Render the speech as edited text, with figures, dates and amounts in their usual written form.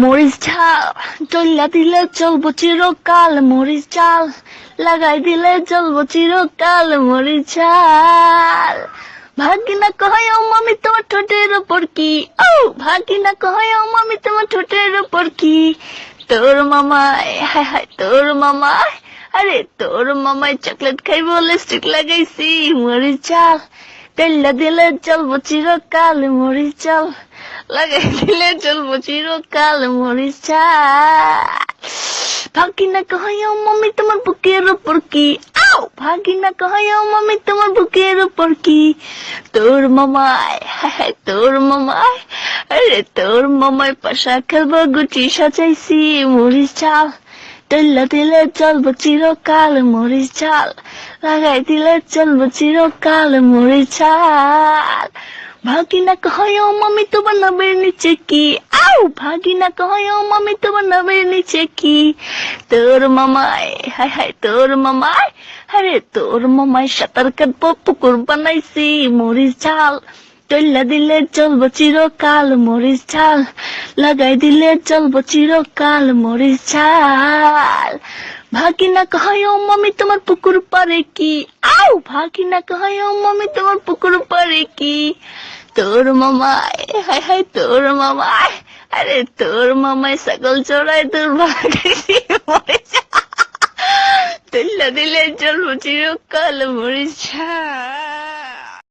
মরিচ ঝাল চল্লা দিলে চলবো চিরকাল, মরিচ ঝাল লাগাই দিলে চলবো চিরকাল, মরিচ ঝাল। ভাগিনা কয় ও মামি তোমার ঠোঁটের উপর কি, ও ভাগিনা কয় ও মামি তোমার ঠোঁটের উপর কি, তোর মামাই হায় হায় তোর মামাই, আরে তোর মামাই চকলেট খাইবো লিপস্টিক লাগাইছি, মরিচ ঝাল তেল্লা দিলে চলবো চিরকাল, মরিচ ঝাল লাগাই দিলে চলবো চিরকাল, মরিচ ঝাল। ভাগিনা কয় ও মামি তোমার বুকের উপর কি, আও ভাগিনা কয় ও মামি তোমার বুকের উপর কি, তোর মামাই হায় হায় তোর মামাই, আরে তোর মামাই পাশা খেলবো গুটি সাজাইছি, মরিচ ঝাল তেল্লা দিলে চলবো চিরকাল, মরিচ ঝাল লাগাই দিলে চলবো চিরকাল, মরিচ ঝাল। ভাগিনা কয় ও মামি তোমার নামের নিচে কি, আও ভাগিনা কয় ও মামি তোমার নামের নিচে কি, তোর মামাই হায় হায় তোর মামাই, আরে তোর মামাই সাঁতার কাটবো পুকুর বানাইছি, মরিচ ঝাল তৈলা দিলে চলবো চিরকাল, মরিচ ঝাল লাগাই দিলে চলবো চিরকাল, মরিচ ঝাল। ভাগিনা কয় ও মামি তোমার পুকুর পারে কি, আও ভাগিনা কয় ও মামি তোমার পুকুর পারে কি, তোর মামাই হায় হায় তোর মামাই, আরে তোর মামাই ছাগল চড়াই তোর ভাগাইছি, মরিচ ঝাল তৈলা দিলে চলবো চিরকাল, মরিচ ঝাল।